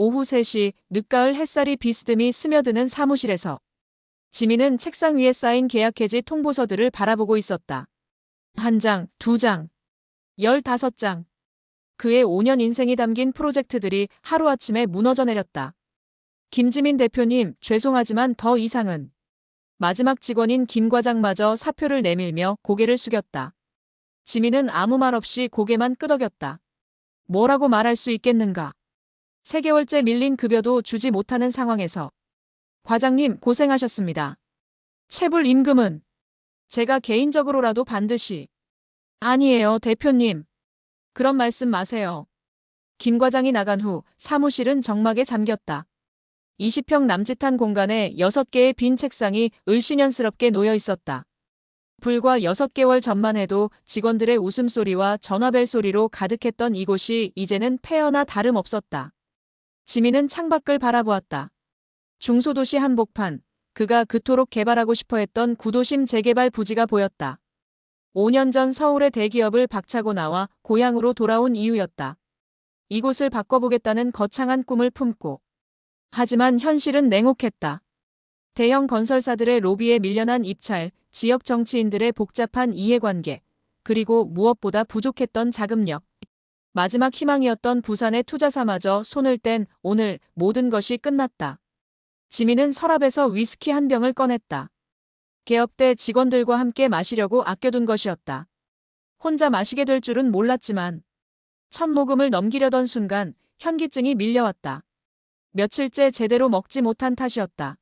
오후 3시 늦가을 햇살이 비스듬히 스며드는 사무실에서 지민은 책상 위에 쌓인 계약 해지 통보서들을 바라보고 있었다. 한 장, 두 장, 15장. 그의 5년 인생이 담긴 프로젝트들이 하루아침에 무너져 내렸다. 김지민 대표님, 죄송하지만 더 이상은. 마지막 직원인 김 과장마저 사표를 내밀며 고개를 숙였다. 지민은 아무 말 없이 고개만 끄덕였다. 뭐라고 말할 수 있겠는가. 3개월째 밀린 급여도 주지 못하는 상황에서. 과장님, 고생하셨습니다. 체불 임금은 제가 개인적으로라도 반드시. 아니에요, 대표님. 그런 말씀 마세요. 김 과장이 나간 후 사무실은 정막에 잠겼다. 20평 남짓한 공간에 6개의 빈 책상이 을씨년스럽게 놓여 있었다. 불과 6개월 전만 해도 직원들의 웃음소리와 전화벨 소리로 가득했던 이곳이 이제는 폐허나 다름없었다. 지민은 창밖을 바라보았다. 중소도시 한복판, 그가 그토록 개발하고 싶어 했던 구도심 재개발 부지가 보였다. 5년 전 서울의 대기업을 박차고 나와 고향으로 돌아온 이유였다. 이곳을 바꿔보겠다는 거창한 꿈을 품고. 하지만 현실은 냉혹했다. 대형 건설사들의 로비에 밀려난 입찰, 지역 정치인들의 복잡한 이해관계, 그리고 무엇보다 부족했던 자금력. 마지막 희망이었던 부산의 투자사마저 손을 뗀 오늘 모든 것이 끝났다. 지민은 서랍에서 위스키 한 병을 꺼냈다. 개업 때 직원들과 함께 마시려고 아껴둔 것이었다. 혼자 마시게 될 줄은 몰랐지만 첫 모금을 넘기려던 순간 현기증이 밀려왔다. 며칠째 제대로 먹지 못한 탓이었다.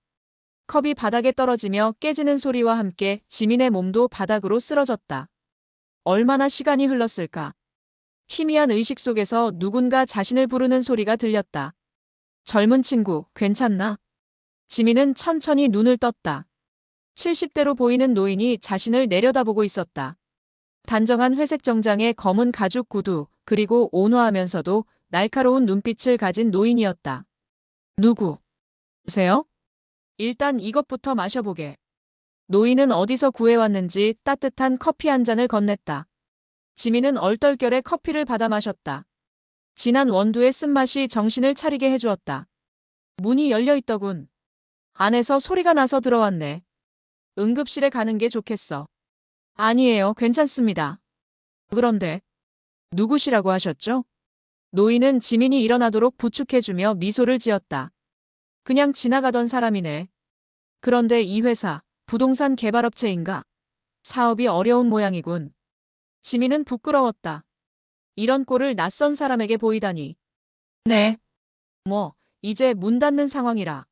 컵이 바닥에 떨어지며 깨지는 소리와 함께 지민의 몸도 바닥으로 쓰러졌다. 얼마나 시간이 흘렀을까. 희미한 의식 속에서 누군가 자신을 부르는 소리가 들렸다. 젊은 친구, 괜찮나? 지민은 천천히 눈을 떴다. 70대로 보이는 노인이 자신을 내려다보고 있었다. 단정한 회색 정장에 검은 가죽 구두, 그리고 온화하면서도 날카로운 눈빛을 가진 노인이었다. 누구세요? 일단 이것부터 마셔보게. 노인은 어디서 구해왔는지 따뜻한 커피 한 잔을 건넸다. 지민은 얼떨결에 커피를 받아 마셨다. 진한 원두의 쓴맛이 정신을 차리게 해주었다. 문이 열려 있더군. 안에서 소리가 나서 들어왔네. 응급실에 가는 게 좋겠어. 아니에요, 괜찮습니다. 그런데 누구시라고 하셨죠? 노인은 지민이 일어나도록 부축해주며 미소를 지었다. 그냥 지나가던 사람이네. 그런데 이 회사, 부동산 개발업체인가? 사업이 어려운 모양이군. 지민은 부끄러웠다. 이런 꼴을 낯선 사람에게 보이다니. 네. 이제 문 닫는 상황이라.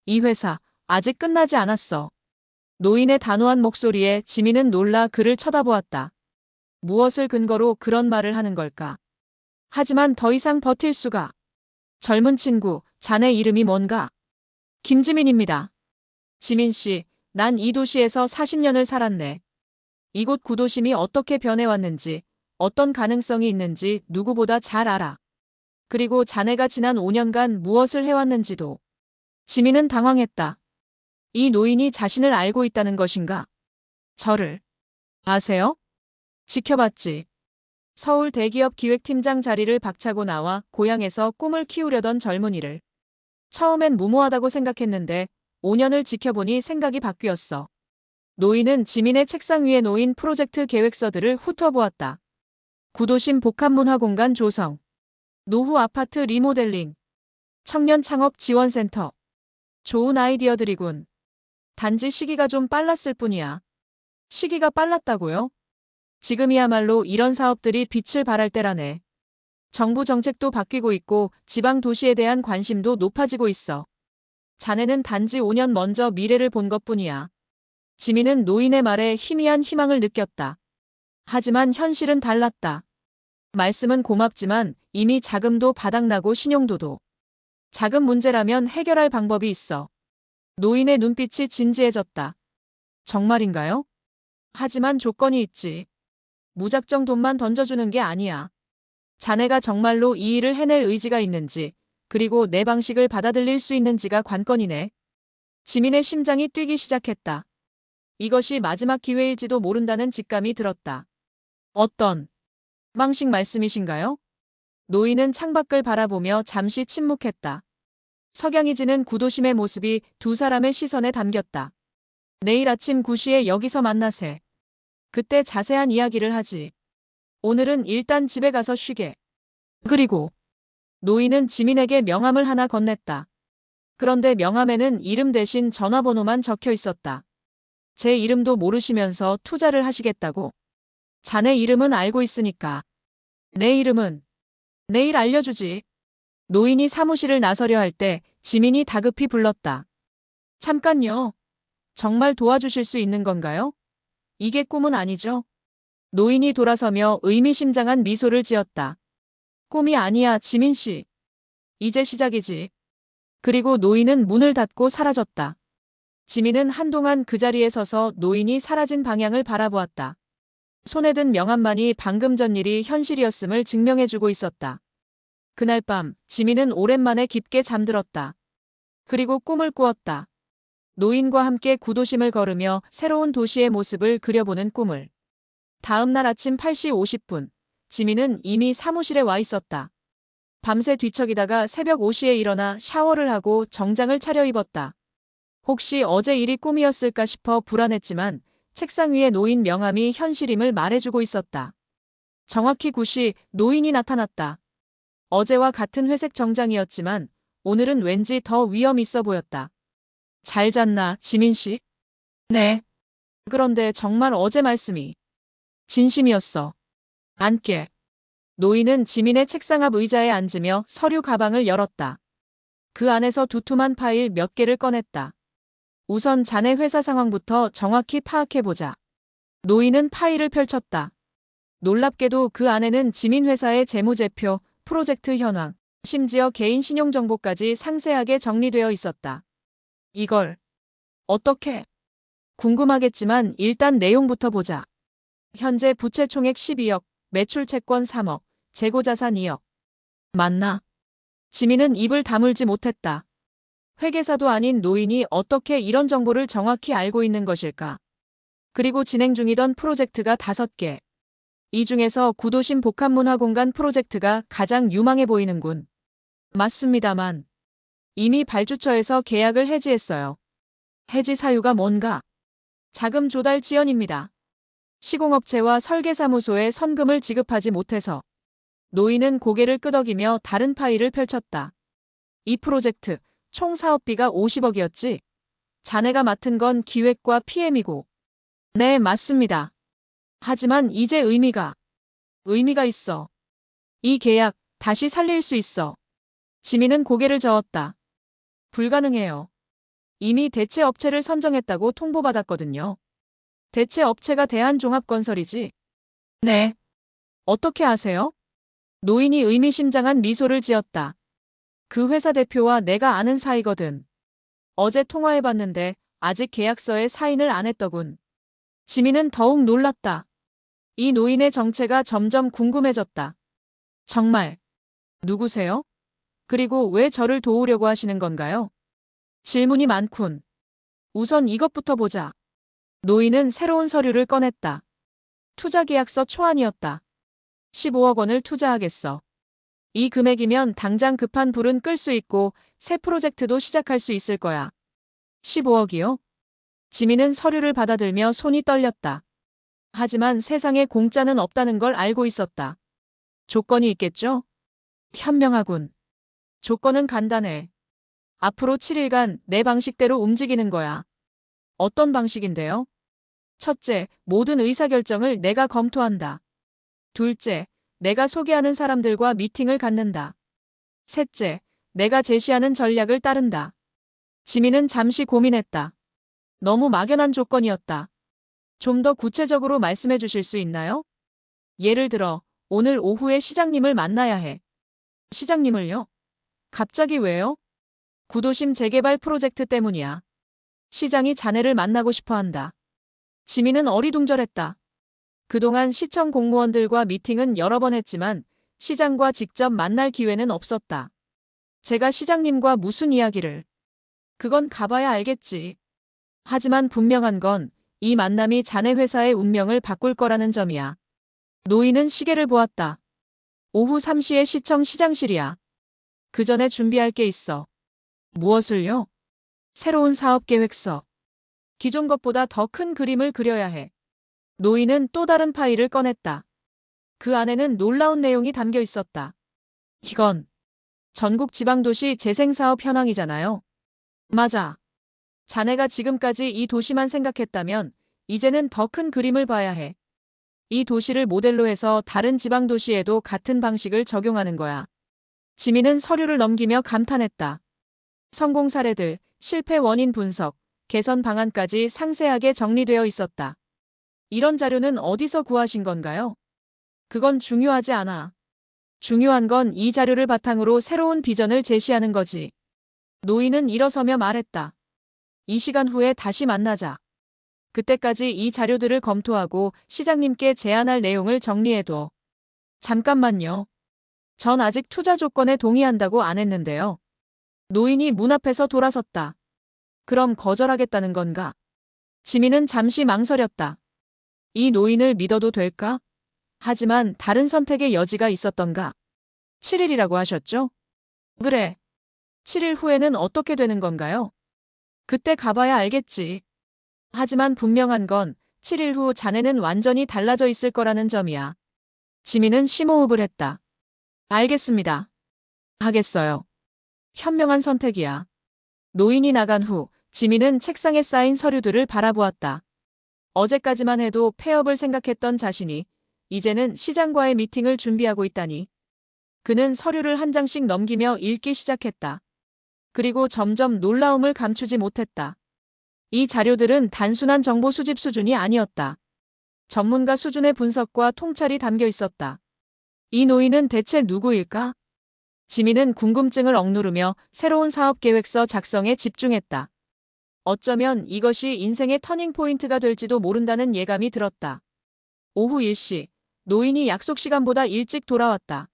이 회사, 아직 끝나지 않았어. 노인의 단호한 목소리에 지민은 놀라 그를 쳐다보았다. 무엇을 근거로 그런 말을 하는 걸까? 하지만 더 이상 버틸 수가. 젊은 친구, 자네 이름이 뭔가? 김지민입니다. 지민 씨, 난 이 도시에서 40년을 살았네. 이곳 구도심이 어떻게 변해왔는지, 어떤 가능성이 있는지 누구보다 잘 알아. 그리고 자네가 지난 5년간 무엇을 해왔는지도. 지민은 당황했다. 이 노인이 자신을 알고 있다는 것인가? 저를 아세요? 지켜봤지. 서울 대기업 기획팀장 자리를 박차고 나와 고향에서 꿈을 키우려던 젊은이를. 처음엔 무모하다고 생각했는데 5년을 지켜보니 생각이 바뀌었어. 노인은 지민의 책상 위에 놓인 프로젝트 계획서들을 훑어보았다. 구도심 복합문화공간 조성, 노후 아파트 리모델링, 청년 창업 지원센터. 좋은 아이디어들이군. 단지 시기가 좀 빨랐을 뿐이야. 시기가 빨랐다고요? 지금이야말로 이런 사업들이 빛을 발할 때라네. 정부 정책도 바뀌고 있고 지방 도시에 대한 관심도 높아지고 있어. 자네는 단지 5년 먼저 미래를 본 것뿐이야. 지민은 노인의 말에 희미한 희망을 느꼈다. 하지만 현실은 달랐다. 말씀은 고맙지만 이미 자금도 바닥나고 신용도도. 자금 문제라면 해결할 방법이 있어. 노인의 눈빛이 진지해졌다. 정말인가요? 하지만 조건이 있지. 무작정 돈만 던져주는 게 아니야. 자네가 정말로 이 일을 해낼 의지가 있는지, 그리고 내 방식을 받아들일 수 있는지가 관건이네. 지민의 심장이 뛰기 시작했다. 이것이 마지막 기회일지도 모른다는 직감이 들었다. 어떤 망식 말씀이신가요? 노인은 창밖을 바라보며 잠시 침묵했다. 석양이 지는 구도심의 모습이 두 사람의 시선에 담겼다. 내일 아침 9시에 여기서 만나세. 그때 자세한 이야기를 하지. 오늘은 일단 집에 가서 쉬게. 그리고 노인은 지민에게 명함을 하나 건넸다. 그런데 명함에는 이름 대신 전화번호만 적혀 있었다. 제 이름도 모르시면서 투자를 하시겠다고? 자네 이름은 알고 있으니까. 내 이름은 내일 알려주지. 노인이 사무실을 나서려 할 때 지민이 다급히 불렀다. 잠깐요. 정말 도와주실 수 있는 건가요? 이게 꿈은 아니죠? 노인이 돌아서며 의미심장한 미소를 지었다. 꿈이 아니야, 지민 씨. 이제 시작이지. 그리고 노인은 문을 닫고 사라졌다. 지민은 한동안 그 자리에 서서 노인이 사라진 방향을 바라보았다. 손에 든 명함만이 방금 전 일이 현실이었음을 증명해주고 있었다. 그날 밤 지민은 오랜만에 깊게 잠들었다. 그리고 꿈을 꾸었다. 노인과 함께 구도심을 걸으며 새로운 도시의 모습을 그려보는 꿈을. 다음 날 아침 8시 50분, 지민은 이미 사무실에 와 있었다. 밤새 뒤척이다가 새벽 5시에 일어나 샤워를 하고 정장을 차려입었다. 혹시 어제 일이 꿈이었을까 싶어 불안했지만 책상 위에 놓인 명함이 현실임을 말해주고 있었다. 정확히 9시 노인이 나타났다. 어제와 같은 회색 정장이었지만 오늘은 왠지 더 위험 있어 보였다. 잘 잤나, 지민 씨? 네. 그런데 정말 어제 말씀이 진심이었어. 앉게. 노인은 지민의 책상 앞 의자에 앉으며 서류 가방을 열었다. 그 안에서 두툼한 파일 몇 개를 꺼냈다. 우선 자네 회사 상황부터 정확히 파악해보자. 노인은 파일을 펼쳤다. 놀랍게도 그 안에는 지민 회사의 재무제표, 프로젝트 현황, 심지어 개인 신용정보까지 상세하게 정리되어 있었다. 이걸 어떻게? 궁금하겠지만 일단 내용부터 보자. 현재 부채 총액 12억, 매출 채권 3억, 재고자산 2억. 맞나? 지민은 입을 다물지 못했다. 회계사도 아닌 노인이 어떻게 이런 정보를 정확히 알고 있는 것일까? 그리고 진행 중이던 프로젝트가 5개. 이 중에서 구도심 복합문화공간 프로젝트가 가장 유망해 보이는군. 맞습니다만 이미 발주처에서 계약을 해지했어요. 해지 사유가 뭔가? 자금 조달 지연입니다. 시공업체와 설계사무소에 선금을 지급하지 못해서. 노인은 고개를 끄덕이며 다른 파일을 펼쳤다. 이 프로젝트 총 사업비가 50억이었지? 자네가 맡은 건 기획과 PM이고. 네, 맞습니다. 하지만 이제 의미가 있어. 이 계약 다시 살릴 수 있어. 지민은 고개를 저었다. 불가능해요. 이미 대체 업체를 선정했다고 통보받았거든요. 대체 업체가 대한종합건설이지? 네. 어떻게 아세요? 노인이 의미심장한 미소를 지었다. 그 회사 대표와 내가 아는 사이거든. 어제 통화해봤는데 아직 계약서에 사인을 안 했더군. 지민은 더욱 놀랐다. 이 노인의 정체가 점점 궁금해졌다. 정말 누구세요? 그리고 왜 저를 도우려고 하시는 건가요? 질문이 많군. 우선 이것부터 보자. 노인은 새로운 서류를 꺼냈다. 투자계약서 초안이었다. 15억 원을 투자하겠어. 이 금액이면 당장 급한 불은 끌 수 있고 새 프로젝트도 시작할 수 있을 거야. 15억이요? 지민은 서류를 받아들며 손이 떨렸다. 하지만 세상에 공짜는 없다는 걸 알고 있었다. 조건이 있겠죠? 현명하군. 조건은 간단해. 앞으로 7일간 내 방식대로 움직이는 거야. 어떤 방식인데요? 첫째, 모든 의사결정을 내가 검토한다. 둘째, 내가 소개하는 사람들과 미팅을 갖는다. 셋째, 내가 제시하는 전략을 따른다. 지민은 잠시 고민했다. 너무 막연한 조건이었다. 좀 더 구체적으로 말씀해 주실 수 있나요? 예를 들어, 오늘 오후에 시장님을 만나야 해. 시장님을요? 갑자기 왜요? 구도심 재개발 프로젝트 때문이야. 시장이 자네를 만나고 싶어 한다. 지민은 어리둥절했다. 그동안 시청 공무원들과 미팅은 여러 번 했지만 시장과 직접 만날 기회는 없었다. 제가 시장님과 무슨 이야기를? 그건 가봐야 알겠지. 하지만 분명한 건 이 만남이 자네 회사의 운명을 바꿀 거라는 점이야. 노인은 시계를 보았다. 오후 3시에 시청 시장실이야. 그 전에 준비할 게 있어. 무엇을요? 새로운 사업 계획서. 기존 것보다 더 큰 그림을 그려야 해. 노인은 또 다른 파일을 꺼냈다. 그 안에는 놀라운 내용이 담겨 있었다. 이건 전국 지방도시 재생사업 현황이잖아요. 맞아. 자네가 지금까지 이 도시만 생각했다면 이제는 더 큰 그림을 봐야 해. 이 도시를 모델로 해서 다른 지방도시에도 같은 방식을 적용하는 거야. 지민은 서류를 넘기며 감탄했다. 성공 사례들, 실패 원인 분석, 개선 방안까지 상세하게 정리되어 있었다. 이런 자료는 어디서 구하신 건가요? 그건 중요하지 않아. 중요한 건 이 자료를 바탕으로 새로운 비전을 제시하는 거지. 노인은 일어서며 말했다. 이 시간 후에 다시 만나자. 그때까지 이 자료들을 검토하고 시장님께 제안할 내용을 정리해둬. 잠깐만요. 전 아직 투자 조건에 동의한다고 안 했는데요. 노인이 문 앞에서 돌아섰다. 그럼 거절하겠다는 건가? 지민은 잠시 망설였다. 이 노인을 믿어도 될까? 하지만 다른 선택의 여지가 있었던가? 7일이라고 하셨죠? 그래. 7일 후에는 어떻게 되는 건가요? 그때 가봐야 알겠지. 하지만 분명한 건 7일 후 자네는 완전히 달라져 있을 거라는 점이야. 지민은 심호흡을 했다. 알겠습니다. 하겠어요. 현명한 선택이야. 노인이 나간 후 지민은 책상에 쌓인 서류들을 바라보았다. 어제까지만 해도 폐업을 생각했던 자신이 이제는 시장과의 미팅을 준비하고 있다니. 그는 서류를 한 장씩 넘기며 읽기 시작했다. 그리고 점점 놀라움을 감추지 못했다. 이 자료들은 단순한 정보 수집 수준이 아니었다. 전문가 수준의 분석과 통찰이 담겨 있었다. 이 노인은 대체 누구일까? 지민은 궁금증을 억누르며 새로운 사업 계획서 작성에 집중했다. 어쩌면 이것이 인생의 터닝포인트가 될지도 모른다는 예감이 들었다. 오후 1시, 노인이 약속 시간보다 일찍 돌아왔다.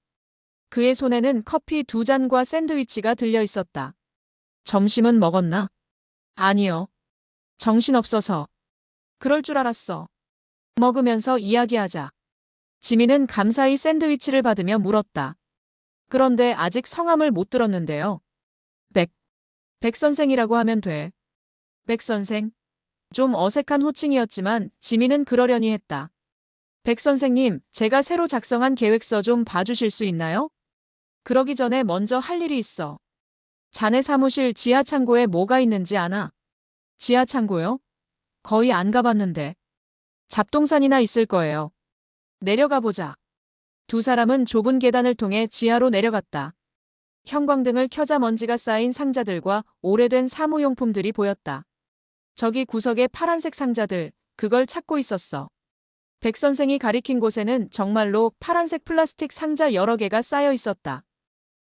그의 손에는 커피 2잔과 샌드위치가 들려 있었다. 점심은 먹었나? 아니요. 정신없어서. 그럴 줄 알았어. 먹으면서 이야기하자. 지민은 감사히 샌드위치를 받으며 물었다. 그런데 아직 성함을 못 들었는데요. 백 선생이라고 하면 돼. 백 선생. 좀 어색한 호칭이었지만 지민은 그러려니 했다. 백 선생님, 제가 새로 작성한 계획서 좀 봐주실 수 있나요? 그러기 전에 먼저 할 일이 있어. 자네 사무실 지하 창고에 뭐가 있는지 아나? 지하 창고요? 거의 안 가봤는데. 잡동산이나 있을 거예요. 내려가 보자. 두 사람은 좁은 계단을 통해 지하로 내려갔다. 형광등을 켜자 먼지가 쌓인 상자들과 오래된 사무용품들이 보였다. 저기 구석에 파란색 상자들, 그걸 찾고 있었어. 백 선생이 가리킨 곳에는 정말로 파란색 플라스틱 상자 여러 개가 쌓여 있었다.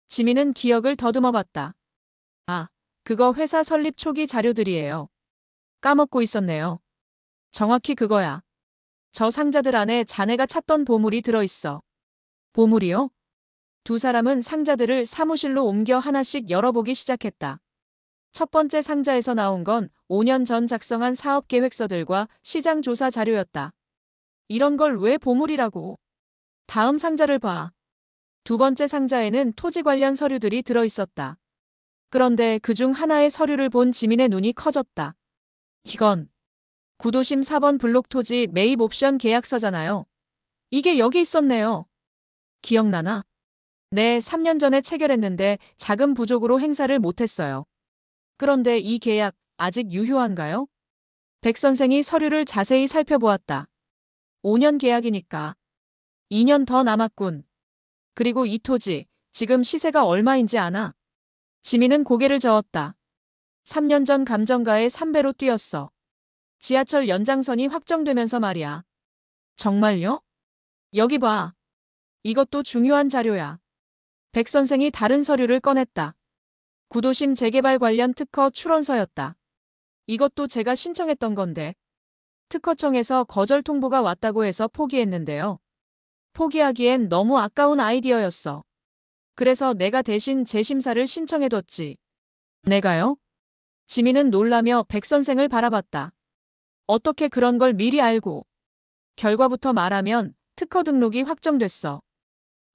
지민은 기억을 더듬어 봤다. 아, 그거 회사 설립 초기 자료들이에요. 까먹고 있었네요. 정확히 그거야. 저 상자들 안에 자네가 찾던 보물이 들어있어. 보물이요? 두 사람은 상자들을 사무실로 옮겨 하나씩 열어보기 시작했다. 첫 번째 상자에서 나온 건 5년 전 작성한 사업 계획서들과 시장 조사 자료였다. 이런 걸 왜 보물이라고? 다음 상자를 봐. 두 번째 상자에는 토지 관련 서류들이 들어있었다. 그런데 그중 하나의 서류를 본 지민의 눈이 커졌다. 이건 구도심 4번 블록 토지 매입 옵션 계약서잖아요. 이게 여기 있었네요. 기억나나? 네, 3년 전에 체결했는데 자금 부족으로 행사를 못했어요. 그런데 이 계약 아직 유효한가요? 백 선생이 서류를 자세히 살펴보았다. 5년 계약이니까 2년 더 남았군. 그리고 이 토지, 지금 시세가 얼마인지 아나? 지민은 고개를 저었다. 3년 전 감정가의 3배로 뛰었어. 지하철 연장선이 확정되면서 말이야. 정말요? 여기 봐. 이것도 중요한 자료야. 백 선생이 다른 서류를 꺼냈다. 구도심 재개발 관련 특허 출원서였다. 이것도 제가 신청했던 건데. 특허청에서 거절 통보가 왔다고 해서 포기했는데요. 포기하기엔 너무 아까운 아이디어였어. 그래서 내가 대신 재심사를 신청해뒀지. 내가요? 지민은 놀라며 백 선생을 바라봤다. 어떻게 그런 걸 미리 알고. 결과부터 말하면 특허 등록이 확정됐어.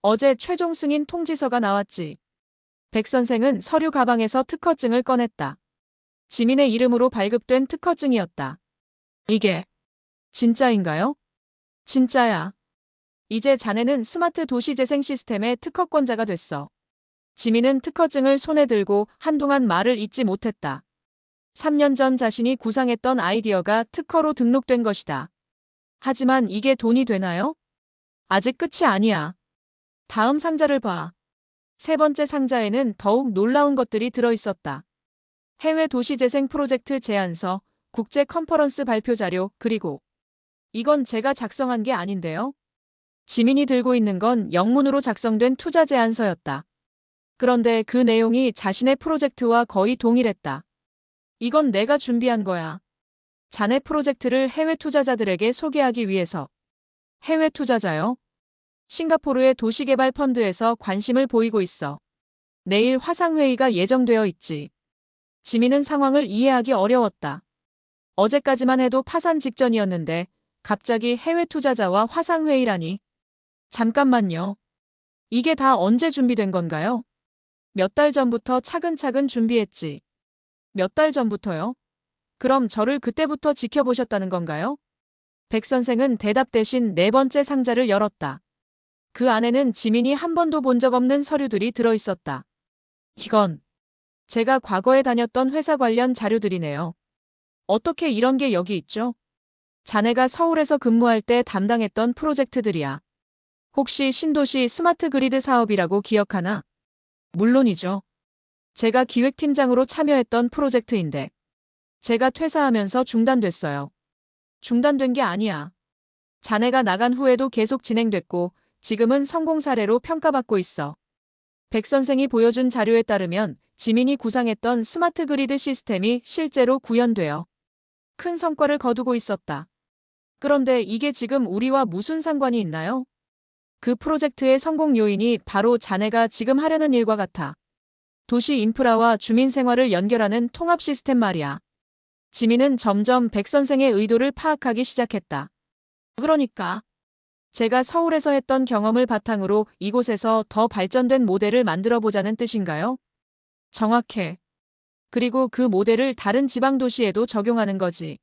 어제 최종 승인 통지서가 나왔지. 백 선생은 서류 가방에서 특허증을 꺼냈다. 지민의 이름으로 발급된 특허증이었다. 이게 진짜인가요? 진짜야. 이제 자네는 스마트 도시재생 시스템의 특허권자가 됐어. 지민은 특허증을 손에 들고 한동안 말을 잇지 못했다. 3년 전 자신이 구상했던 아이디어가 특허로 등록된 것이다. 하지만 이게 돈이 되나요? 아직 끝이 아니야. 다음 상자를 봐. 세 번째 상자에는 더욱 놀라운 것들이 들어있었다. 해외 도시재생 프로젝트 제안서, 국제 컨퍼런스 발표 자료, 그리고 이건 제가 작성한 게 아닌데요. 지민이 들고 있는 건 영문으로 작성된 투자 제안서였다. 그런데 그 내용이 자신의 프로젝트와 거의 동일했다. 이건 내가 준비한 거야. 자네 프로젝트를 해외 투자자들에게 소개하기 위해서. 해외 투자자요? 싱가포르의 도시개발 펀드에서 관심을 보이고 있어. 내일 화상회의가 예정되어 있지. 지민은 상황을 이해하기 어려웠다. 어제까지만 해도 파산 직전이었는데 갑자기 해외 투자자와 화상회의라니. 잠깐만요. 이게 다 언제 준비된 건가요? 몇 달 전부터 차근차근 준비했지. 몇 달 전부터요? 그럼 저를 그때부터 지켜보셨다는 건가요? 백 선생은 대답 대신 네 번째 상자를 열었다. 그 안에는 지민이 한 번도 본 적 없는 서류들이 들어있었다. 이건 제가 과거에 다녔던 회사 관련 자료들이네요. 어떻게 이런 게 여기 있죠? 자네가 서울에서 근무할 때 담당했던 프로젝트들이야. 혹시 신도시 스마트 그리드 사업이라고 기억하나? 물론이죠. 제가 기획팀장으로 참여했던 프로젝트인데 제가 퇴사하면서 중단됐어요. 중단된 게 아니야. 자네가 나간 후에도 계속 진행됐고 지금은 성공 사례로 평가받고 있어. 백 선생이 보여준 자료에 따르면 지민이 구상했던 스마트 그리드 시스템이 실제로 구현되어 큰 성과를 거두고 있었다. 그런데 이게 지금 우리와 무슨 상관이 있나요? 그 프로젝트의 성공 요인이 바로 자네가 지금 하려는 일과 같아. 도시 인프라와 주민 생활을 연결하는 통합 시스템 말이야. 지민은 점점 백 선생의 의도를 파악하기 시작했다. 그러니까 제가 서울에서 했던 경험을 바탕으로 이곳에서 더 발전된 모델을 만들어 보자는 뜻인가요? 정확해. 그리고 그 모델을 다른 지방 도시에도 적용하는 거지.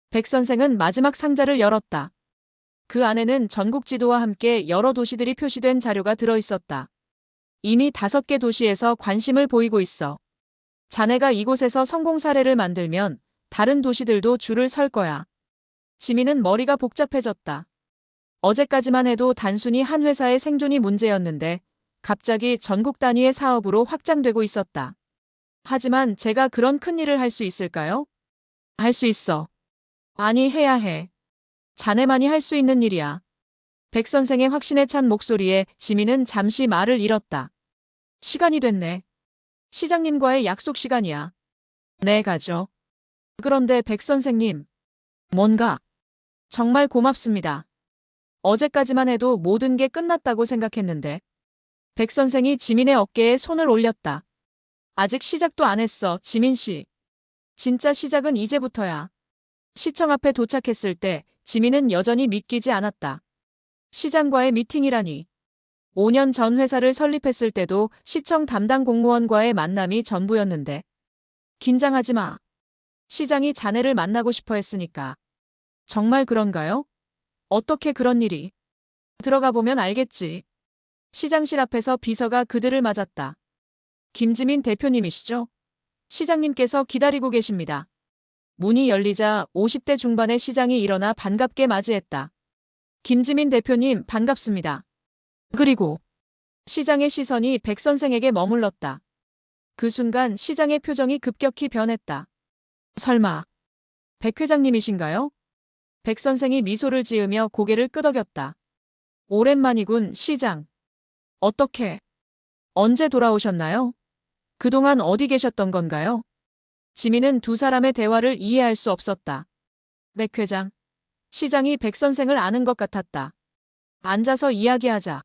백 선생은 마지막 상자를 열었다. 그 안에는 전국 지도와 함께 여러 도시들이 표시된 자료가 들어있었다. 이미 5개 도시에서 관심을 보이고 있어. 자네가 이곳에서 성공 사례를 만들면 다른 도시들도 줄을 설 거야. 지민은 머리가 복잡해졌다. 어제까지만 해도 단순히 한 회사의 생존이 문제였는데 갑자기 전국 단위의 사업으로 확장되고 있었다. 하지만 제가 그런 큰 일을 할 수 있을까요? 할 수 있어. 아니, 해야 해. 자네만이 할 수 있는 일이야. 백 선생의 확신에 찬 목소리에 지민은 잠시 말을 잃었다. 시간이 됐네. 시장님과의 약속 시간이야. 네, 가죠. 그런데 백 선생님. 뭔가. 정말 고맙습니다. 어제까지만 해도 모든 게 끝났다고 생각했는데. 백 선생이 지민의 어깨에 손을 올렸다. 아직 시작도 안 했어, 지민 씨. 진짜 시작은 이제부터야. 시청 앞에 도착했을 때 지민은 여전히 믿기지 않았다. 시장과의 미팅이라니. 5년 전 회사를 설립했을 때도 시청 담당 공무원과의 만남이 전부였는데. 긴장하지 마. 시장이 자네를 만나고 싶어 했으니까. 정말 그런가요? 어떻게 그런 일이? 들어가 보면 알겠지. 시장실 앞에서 비서가 그들을 맞았다. 김지민 대표님이시죠? 시장님께서 기다리고 계십니다. 문이 열리자 50대 중반의 시장이 일어나 반갑게 맞이했다. 김지민 대표님 반갑습니다. 그리고 시장의 시선이 백 선생에게 머물렀다. 그 순간 시장의 표정이 급격히 변했다. 설마 백 회장님이신가요? 백 선생이 미소를 지으며 고개를 끄덕였다. 오랜만이군, 시장. 어떻게? 언제 돌아오셨나요? 그동안 어디 계셨던 건가요? 지민은 두 사람의 대화를 이해할 수 없었다. 백 회장. 시장이 백 선생을 아는 것 같았다. 앉아서 이야기하자.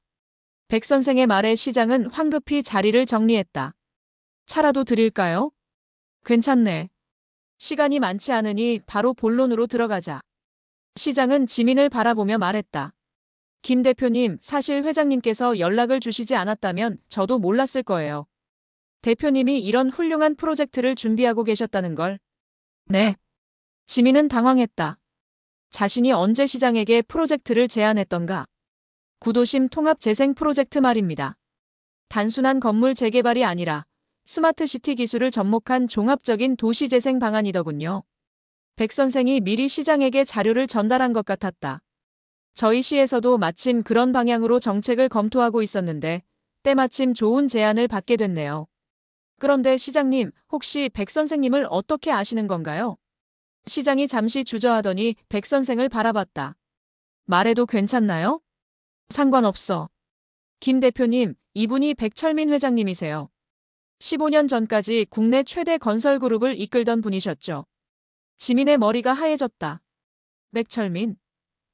백 선생의 말에 시장은 황급히 자리를 정리했다. 차라도 드릴까요? 괜찮네. 시간이 많지 않으니 바로 본론으로 들어가자. 시장은 지민을 바라보며 말했다. 김 대표님, 사실 회장님께서 연락을 주시지 않았다면 저도 몰랐을 거예요. 대표님이 이런 훌륭한 프로젝트를 준비하고 계셨다는 걸. 네. 지민은 당황했다. 자신이 언제 시장에게 프로젝트를 제안했던가? 구도심 통합재생 프로젝트 말입니다. 단순한 건물 재개발이 아니라 스마트시티 기술을 접목한 종합적인 도시재생 방안이더군요. 백 선생이 미리 시장에게 자료를 전달한 것 같았다. 저희 시에서도 마침 그런 방향으로 정책을 검토하고 있었는데 때마침 좋은 제안을 받게 됐네요. 그런데 시장님, 혹시 백 선생님을 어떻게 아시는 건가요? 시장이 잠시 주저하더니 백 선생을 바라봤다. 말해도 괜찮나요? 상관없어. 김 대표님, 이분이 백철민 회장님이세요. 15년 전까지 국내 최대 건설 그룹을 이끌던 분이셨죠. 지민의 머리가 하얘졌다. 백철민.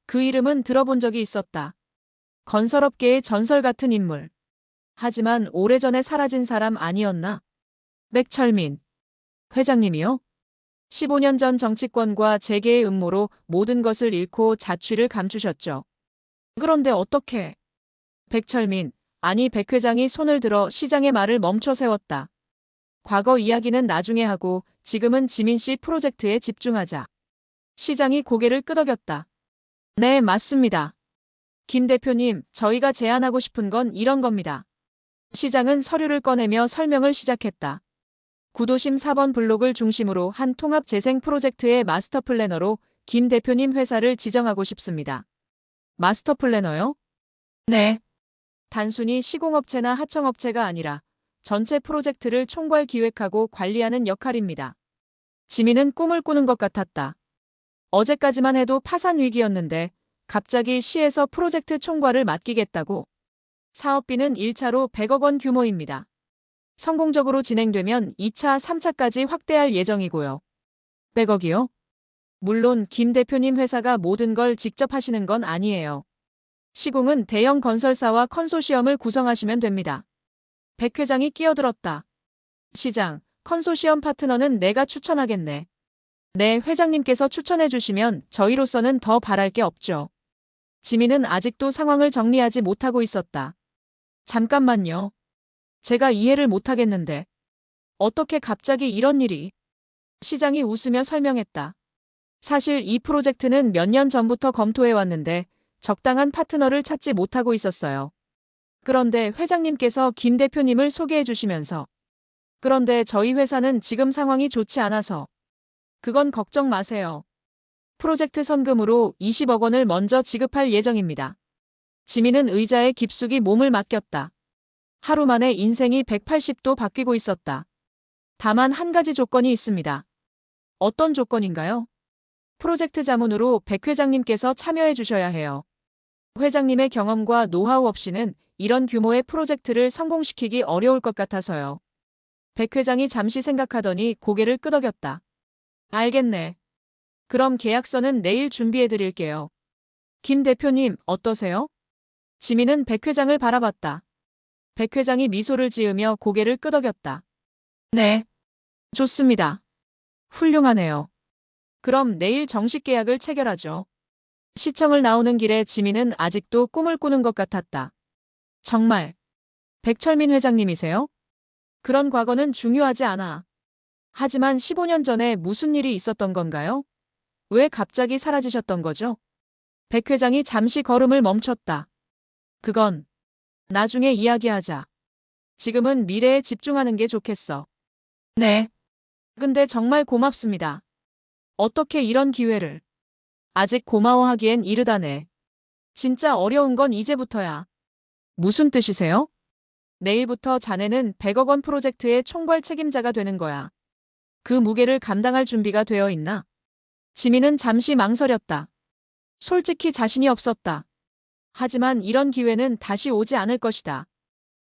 그 이름은 들어본 적이 있었다. 건설업계의 전설 같은 인물. 하지만 오래전에 사라진 사람 아니었나? 백철민. 회장님이요? 15년 전 정치권과 재계의 음모로 모든 것을 잃고 자취를 감추셨죠. 그런데 어떻게? 백철민, 아니 백 회장이 손을 들어 시장의 말을 멈춰 세웠다. 과거 이야기는 나중에 하고 지금은 지민 씨 프로젝트에 집중하자. 시장이 고개를 끄덕였다. 네, 맞습니다. 김 대표님, 저희가 제안하고 싶은 건 이런 겁니다. 시장은 서류를 꺼내며 설명을 시작했다. 구도심 4번 블록을 중심으로 한 통합 재생 프로젝트의 마스터 플래너로 김 대표님 회사를 지정하고 싶습니다. 마스터 플래너요? 네. 단순히 시공업체나 하청업체가 아니라 전체 프로젝트를 총괄 기획하고 관리하는 역할입니다. 지민은 꿈을 꾸는 것 같았다. 어제까지만 해도 파산 위기였는데 갑자기 시에서 프로젝트 총괄을 맡기겠다고. 사업비는 1차로 100억 원 규모입니다. 성공적으로 진행되면 2차, 3차까지 확대할 예정이고요. 100억이요? 물론 김 대표님 회사가 모든 걸 직접 하시는 건 아니에요. 시공은 대형 건설사와 컨소시엄을 구성하시면 됩니다. 백 회장이 끼어들었다. 시장, 컨소시엄 파트너는 내가 추천하겠네. 네, 회장님께서 추천해 주시면 저희로서는 더 바랄 게 없죠. 지민은 아직도 상황을 정리하지 못하고 있었다. 잠깐만요. 제가 이해를 못하겠는데. 어떻게 갑자기 이런 일이? 시장이 웃으며 설명했다. 사실 이 프로젝트는 몇 년 전부터 검토해 왔는데 적당한 파트너를 찾지 못하고 있었어요. 그런데 회장님께서 김 대표님을 소개해 주시면서. 그런데 저희 회사는 지금 상황이 좋지 않아서. 그건 걱정 마세요. 프로젝트 선금으로 20억 원을 먼저 지급할 예정입니다. 지민은 의자에 깊숙이 몸을 맡겼다. 하루 만에 인생이 180도 바뀌고 있었다. 다만 한 가지 조건이 있습니다. 어떤 조건인가요? 프로젝트 자문으로 백 회장님께서 참여해 주셔야 해요. 회장님의 경험과 노하우 없이는 이런 규모의 프로젝트를 성공시키기 어려울 것 같아서요. 백 회장이 잠시 생각하더니 고개를 끄덕였다. 알겠네. 그럼 계약서는 내일 준비해 드릴게요. 김 대표님, 어떠세요? 지민은 백 회장을 바라봤다. 백 회장이 미소를 지으며 고개를 끄덕였다. 네. 좋습니다. 훌륭하네요. 그럼 내일 정식 계약을 체결하죠. 시청을 나오는 길에 지민은 아직도 꿈을 꾸는 것 같았다. 정말. 백철민 회장님이세요? 그런 과거는 중요하지 않아. 하지만 15년 전에 무슨 일이 있었던 건가요? 왜 갑자기 사라지셨던 거죠? 백 회장이 잠시 걸음을 멈췄다. 그건 나중에 이야기하자. 지금은 미래에 집중하는 게 좋겠어. 네. 근데 정말 고맙습니다. 어떻게 이런 기회를. 아직 고마워하기엔 이르다네. 진짜 어려운 건 이제부터야. 무슨 뜻이세요? 내일부터 자네는 100억 원 프로젝트의 총괄 책임자가 되는 거야. 그 무게를 감당할 준비가 되어 있나? 지민은 잠시 망설였다. 솔직히 자신이 없었다. 하지만 이런 기회는 다시 오지 않을 것이다.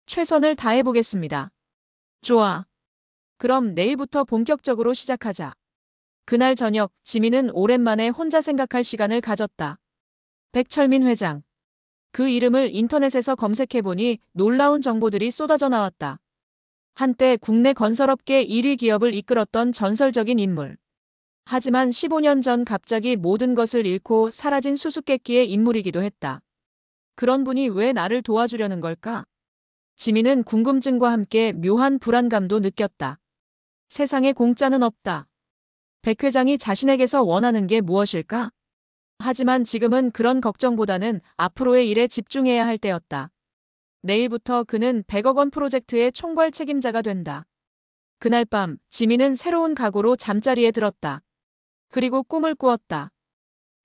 최선을 다해보겠습니다. 좋아. 그럼 내일부터 본격적으로 시작하자. 그날 저녁 지민은 오랜만에 혼자 생각할 시간을 가졌다. 백철민 회장. 그 이름을 인터넷에서 검색해보니 놀라운 정보들이 쏟아져 나왔다. 한때 국내 건설업계 1위 기업을 이끌었던 전설적인 인물. 하지만 15년 전 갑자기 모든 것을 잃고 사라진 수수께끼의 인물이기도 했다. 그런 분이 왜 나를 도와주려는 걸까? 지민은 궁금증과 함께 묘한 불안감도 느꼈다. 세상에 공짜는 없다. 백 회장이 자신에게서 원하는 게 무엇일까? 하지만 지금은 그런 걱정보다는 앞으로의 일에 집중해야 할 때였다. 내일부터 그는 100억 원 프로젝트의 총괄 책임자가 된다. 그날 밤 지민은 새로운 각오로 잠자리에 들었다. 그리고 꿈을 꾸었다.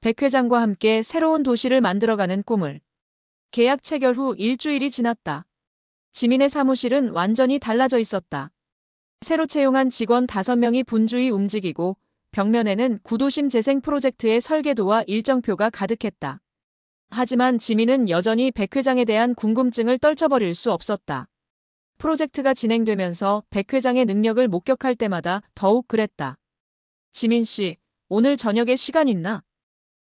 백 회장과 함께 새로운 도시를 만들어가는 꿈을. 계약 체결 후 일주일이 지났다. 지민의 사무실은 완전히 달라져 있었다. 새로 채용한 직원 5명이 분주히 움직이고 벽면에는 구도심 재생 프로젝트의 설계도와 일정표가 가득했다. 하지만 지민은 여전히 백 회장에 대한 궁금증을 떨쳐버릴 수 없었다. 프로젝트가 진행되면서 백 회장의 능력을 목격할 때마다 더욱 그랬다. 지민 씨, 오늘 저녁에 시간 있나?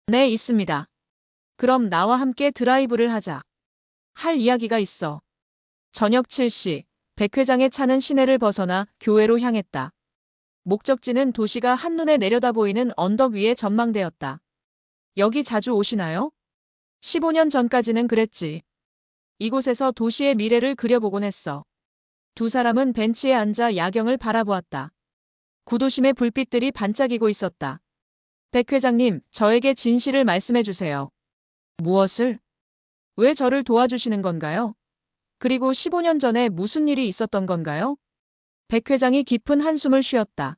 네, 있습니다. 그럼 나와 함께 드라이브를 하자. 할 이야기가 있어. 저녁 7시, 백 회장의 차는 시내를 벗어나 교외로 향했다. 목적지는 도시가 한눈에 내려다 보이는 언덕 위의 전망대였다. 여기 자주 오시나요? 15년 전까지는 그랬지. 이곳에서 도시의 미래를 그려보곤 했어. 두 사람은 벤치에 앉아 야경을 바라보았다. 구도심의 불빛들이 반짝이고 있었다. 백 회장님, 저에게 진실을 말씀해 주세요. 무엇을? 왜 저를 도와주시는 건가요? 그리고 15년 전에 무슨 일이 있었던 건가요? 백 회장이 깊은 한숨을 쉬었다.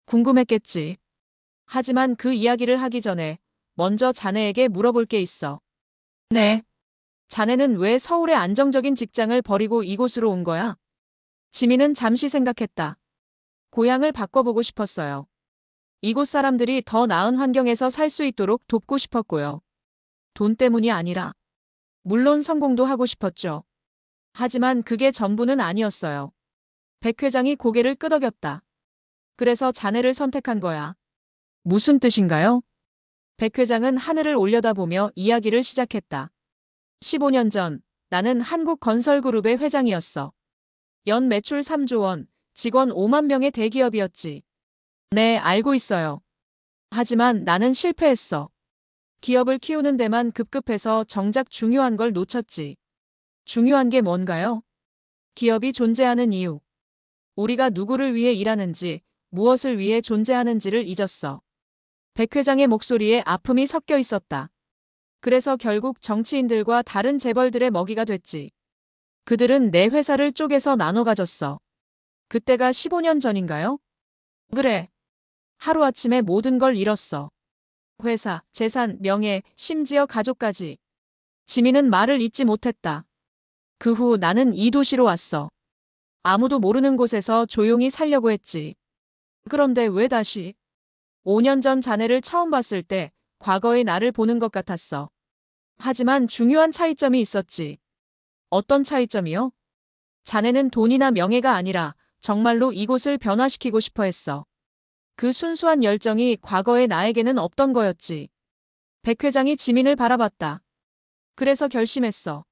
궁금했겠지. 하지만 그 이야기를 하기 전에 먼저 자네에게 물어볼 게 있어. 네. 자네는 왜 서울의 안정적인 직장을 버리고 이곳으로 온 거야? 지민은 잠시 생각했다. 고향을 바꿔보고 싶었어요. 이곳 사람들이 더 나은 환경에서 살 수 있도록 돕고 싶었고요. 돈 때문이 아니라. 물론 성공도 하고 싶었죠. 하지만 그게 전부는 아니었어요. 백 회장이 고개를 끄덕였다. 그래서 자네를 선택한 거야. 무슨 뜻인가요? 백 회장은 하늘을 올려다보며 이야기를 시작했다. 15년 전 나는 한국건설그룹의 회장이었어. 연 매출 3조 원, 직원 5만 명의 대기업이었지. 네, 알고 있어요. 하지만 나는 실패했어. 기업을 키우는 데만 급급해서 정작 중요한 걸 놓쳤지. 중요한 게 뭔가요? 기업이 존재하는 이유. 우리가 누구를 위해 일하는지, 무엇을 위해 존재하는지를 잊었어. 백 회장의 목소리에 아픔이 섞여 있었다. 그래서 결국 정치인들과 다른 재벌들의 먹이가 됐지. 그들은 내 회사를 쪼개서 나눠 가졌어. 그때가 15년 전인가요? 그래. 하루아침에 모든 걸 잃었어. 회사, 재산, 명예, 심지어 가족까지. 지민은 말을 잇지 못했다. 그 후 나는 이 도시로 왔어. 아무도 모르는 곳에서 조용히 살려고 했지. 그런데 왜 다시? 5년 전 자네를 처음 봤을 때 과거의 나를 보는 것 같았어. 하지만 중요한 차이점이 있었지. 어떤 차이점이요? 자네는 돈이나 명예가 아니라 정말로 이곳을 변화시키고 싶어 했어. 그 순수한 열정이 과거의 나에게는 없던 거였지. 백 회장이 지민을 바라봤다. 그래서 결심했어.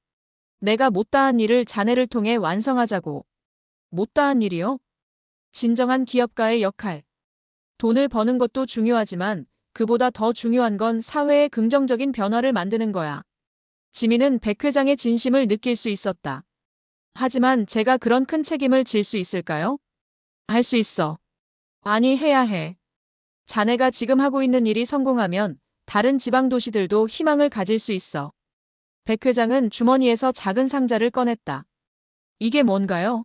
내가 못다한 일을 자네를 통해 완성하자고. 못다한 일이요? 진정한 기업가의 역할. 돈을 버는 것도 중요하지만 그보다 더 중요한 건 사회의 긍정적인 변화를 만드는 거야. 지민은 백 회장의 진심을 느낄 수 있었다. 하지만 제가 그런 큰 책임을 질 수 있을까요? 할 수 있어. 아니, 해야 해. 자네가 지금 하고 있는 일이 성공하면 다른 지방 도시들도 희망을 가질 수 있어. 백 회장은 주머니에서 작은 상자를 꺼냈다. 이게 뭔가요?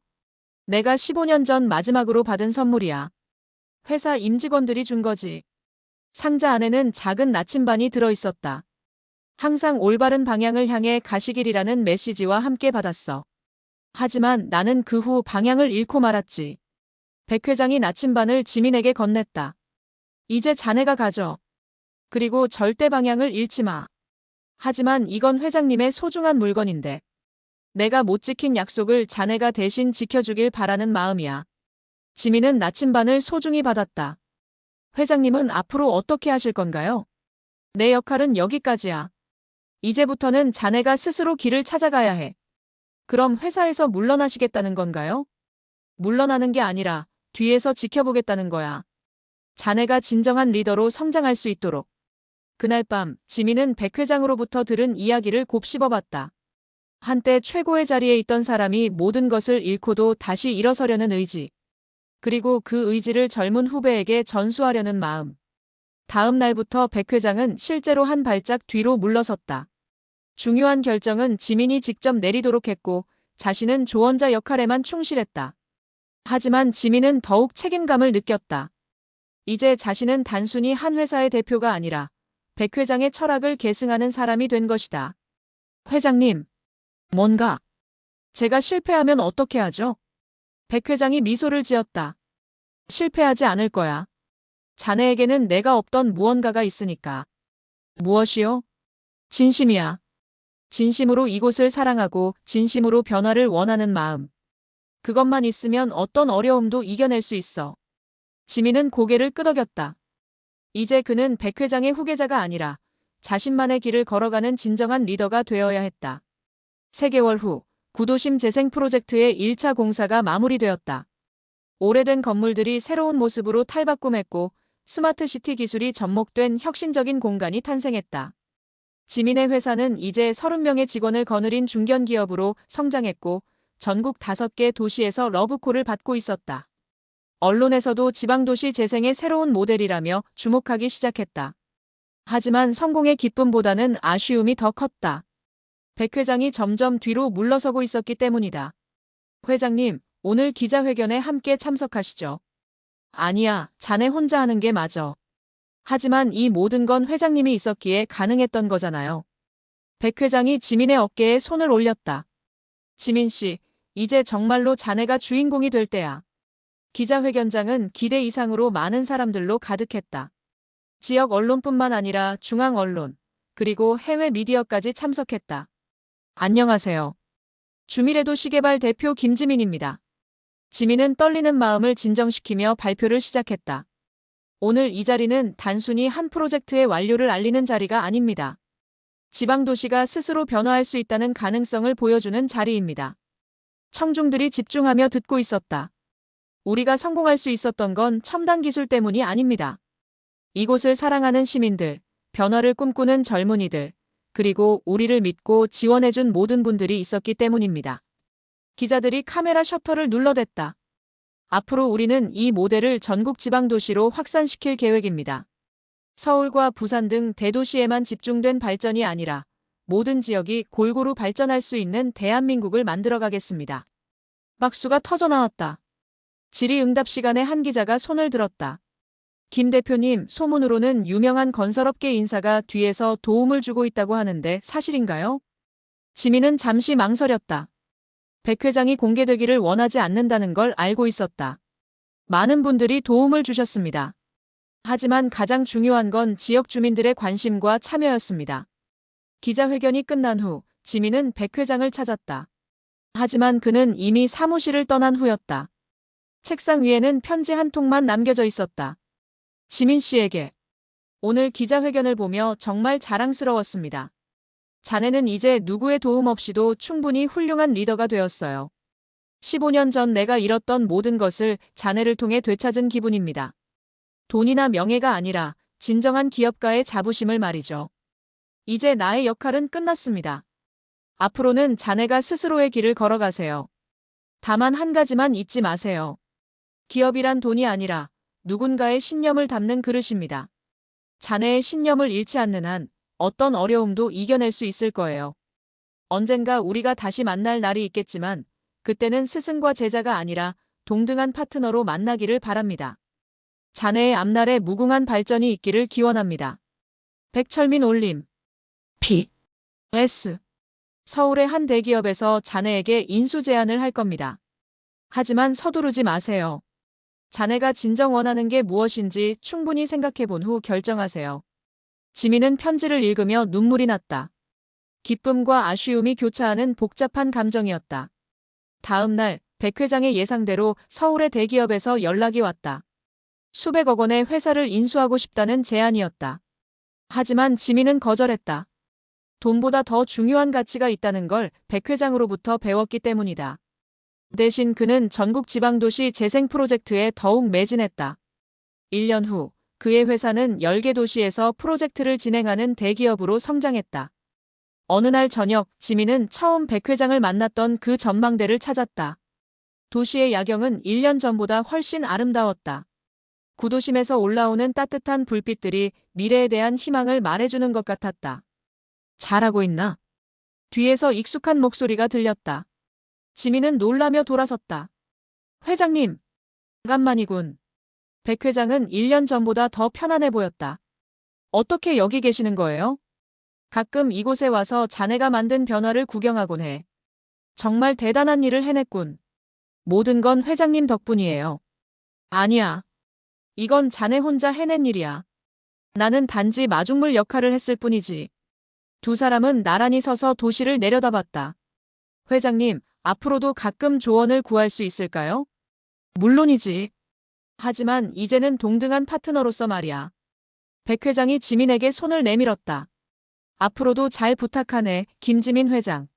내가 15년 전 마지막으로 받은 선물이야. 회사 임직원들이 준 거지. 상자 안에는 작은 나침반이 들어있었다. 항상 올바른 방향을 향해 가시길이라는 메시지와 함께 받았어. 하지만 나는 그 후 방향을 잃고 말았지. 백 회장이 나침반을 지민에게 건넸다. 이제 자네가 가져. 그리고 절대 방향을 잃지 마. 하지만 이건 회장님의 소중한 물건인데. 내가 못 지킨 약속을 자네가 대신 지켜주길 바라는 마음이야. 지민은 나침반을 소중히 받았다. 회장님은 앞으로 어떻게 하실 건가요? 내 역할은 여기까지야. 이제부터는 자네가 스스로 길을 찾아가야 해. 그럼 회사에서 물러나시겠다는 건가요? 물러나는 게 아니라 뒤에서 지켜보겠다는 거야. 자네가 진정한 리더로 성장할 수 있도록. 그날 밤 지민은 백 회장으로부터 들은 이야기를 곱씹어봤다. 한때 최고의 자리에 있던 사람이 모든 것을 잃고도 다시 일어서려는 의지. 그리고 그 의지를 젊은 후배에게 전수하려는 마음. 다음 날부터 백 회장은 실제로 한 발짝 뒤로 물러섰다. 중요한 결정은 지민이 직접 내리도록 했고 자신은 조언자 역할에만 충실했다. 하지만 지민은 더욱 책임감을 느꼈다. 이제 자신은 단순히 한 회사의 대표가 아니라 백 회장의 철학을 계승하는 사람이 된 것이다. 회장님, 뭔가 제가 실패하면 어떻게 하죠? 백 회장이 미소를 지었다. 실패하지 않을 거야. 자네에게는 내가 없던 무언가가 있으니까. 무엇이요? 진심이야. 진심으로 이곳을 사랑하고 진심으로 변화를 원하는 마음. 그것만 있으면 어떤 어려움도 이겨낼 수 있어. 지민은 고개를 끄덕였다. 이제 그는 백 회장의 후계자가 아니라 자신만의 길을 걸어가는 진정한 리더가 되어야 했다. 3개월 후 구도심 재생 프로젝트의 1차 공사가 마무리되었다. 오래된 건물들이 새로운 모습으로 탈바꿈했고 스마트시티 기술이 접목된 혁신적인 공간이 탄생했다. 지민의 회사는 이제 30명의 직원을 거느린 중견기업으로 성장했고 전국 5개 도시에서 러브콜을 받고 있었다. 언론에서도 지방도시 재생의 새로운 모델이라며 주목하기 시작했다. 하지만 성공의 기쁨보다는 아쉬움이 더 컸다. 백 회장이 점점 뒤로 물러서고 있었기 때문이다. 회장님, 오늘 기자회견에 함께 참석하시죠. 아니야, 자네 혼자 하는 게 맞아. 하지만 이 모든 건 회장님이 있었기에 가능했던 거잖아요. 백 회장이 지민의 어깨에 손을 올렸다. 지민 씨, 이제 정말로 자네가 주인공이 될 때야. 기자회견장은 기대 이상으로 많은 사람들로 가득했다. 지역 언론뿐만 아니라 중앙 언론, 그리고 해외 미디어까지 참석했다. 안녕하세요. 주미래도 시계발 대표 김지민입니다. 지민은 떨리는 마음을 진정시키며 발표를 시작했다. 오늘 이 자리는 단순히 한 프로젝트의 완료를 알리는 자리가 아닙니다. 지방도시가 스스로 변화할 수 있다는 가능성을 보여주는 자리입니다. 청중들이 집중하며 듣고 있었다. 우리가 성공할 수 있었던 건 첨단 기술 때문이 아닙니다. 이곳을 사랑하는 시민들, 변화를 꿈꾸는 젊은이들, 그리고 우리를 믿고 지원해준 모든 분들이 있었기 때문입니다. 기자들이 카메라 셔터를 눌러댔다. 앞으로 우리는 이 모델을 전국 지방도시로 확산시킬 계획입니다. 서울과 부산 등 대도시에만 집중된 발전이 아니라 모든 지역이 골고루 발전할 수 있는 대한민국을 만들어가겠습니다. 박수가 터져나왔다. 질의응답 시간에 한 기자가 손을 들었다. 김 대표님, 소문으로는 유명한 건설업계 인사가 뒤에서 도움을 주고 있다고 하는데 사실인가요? 지민은 잠시 망설였다. 백 회장이 공개되기를 원하지 않는다는 걸 알고 있었다. 많은 분들이 도움을 주셨습니다. 하지만 가장 중요한 건 지역 주민들의 관심과 참여였습니다. 기자회견이 끝난 후 지민은 백 회장을 찾았다. 하지만 그는 이미 사무실을 떠난 후였다. 책상 위에는 편지 한 통만 남겨져 있었다. 지민 씨에게. 오늘 기자회견을 보며 정말 자랑스러웠습니다. 자네는 이제 누구의 도움 없이도 충분히 훌륭한 리더가 되었어요. 15년 전 내가 잃었던 모든 것을 자네를 통해 되찾은 기분입니다. 돈이나 명예가 아니라 진정한 기업가의 자부심을 말이죠. 이제 나의 역할은 끝났습니다. 앞으로는 자네가 스스로의 길을 걸어가세요. 다만 한 가지만 잊지 마세요. 기업이란 돈이 아니라 누군가의 신념을 담는 그릇입니다. 자네의 신념을 잃지 않는 한 어떤 어려움도 이겨낼 수 있을 거예요. 언젠가 우리가 다시 만날 날이 있겠지만 그때는 스승과 제자가 아니라 동등한 파트너로 만나기를 바랍니다. 자네의 앞날에 무궁한 발전이 있기를 기원합니다. 백철민 올림. P.S. 서울의 한 대기업에서 자네에게 인수 제안을 할 겁니다. 하지만 서두르지 마세요. 자네가 진정 원하는 게 무엇인지 충분히 생각해 본 후 결정하세요. 지민은 편지를 읽으며 눈물이 났다. 기쁨과 아쉬움이 교차하는 복잡한 감정이었다. 다음 날 백 회장의 예상대로 서울의 대기업에서 연락이 왔다. 수백억 원의 회사를 인수하고 싶다는 제안이었다. 하지만 지민은 거절했다. 돈보다 더 중요한 가치가 있다는 걸 백 회장으로부터 배웠기 때문이다. 대신 그는 전국 지방도시 재생 프로젝트에 더욱 매진했다. 1년 후 그의 회사는 10개 도시에서 프로젝트를 진행하는 대기업으로 성장했다. 어느 날 저녁, 지민은 처음 백 회장을 만났던 그 전망대를 찾았다. 도시의 야경은 1년 전보다 훨씬 아름다웠다. 구도심에서 올라오는 따뜻한 불빛들이 미래에 대한 희망을 말해주는 것 같았다. 잘하고 있나? 뒤에서 익숙한 목소리가 들렸다. 지민은 놀라며 돌아섰다. 회장님, 오간만이군. 백 회장은 1년 전보다 더 편안해 보였다. 어떻게 여기 계시는 거예요? 가끔 이곳에 와서 자네가 만든 변화를 구경하곤 해. 정말 대단한 일을 해냈군. 모든 건 회장님 덕분이에요. 아니야. 이건 자네 혼자 해낸 일이야. 나는 단지 마중물 역할을 했을 뿐이지. 두 사람은 나란히 서서 도시를 내려다봤다. 회장님, 앞으로도 가끔 조언을 구할 수 있을까요? 물론이지. 하지만 이제는 동등한 파트너로서 말이야. 백 회장이 지민에게 손을 내밀었다. 앞으로도 잘 부탁하네, 김지민 회장.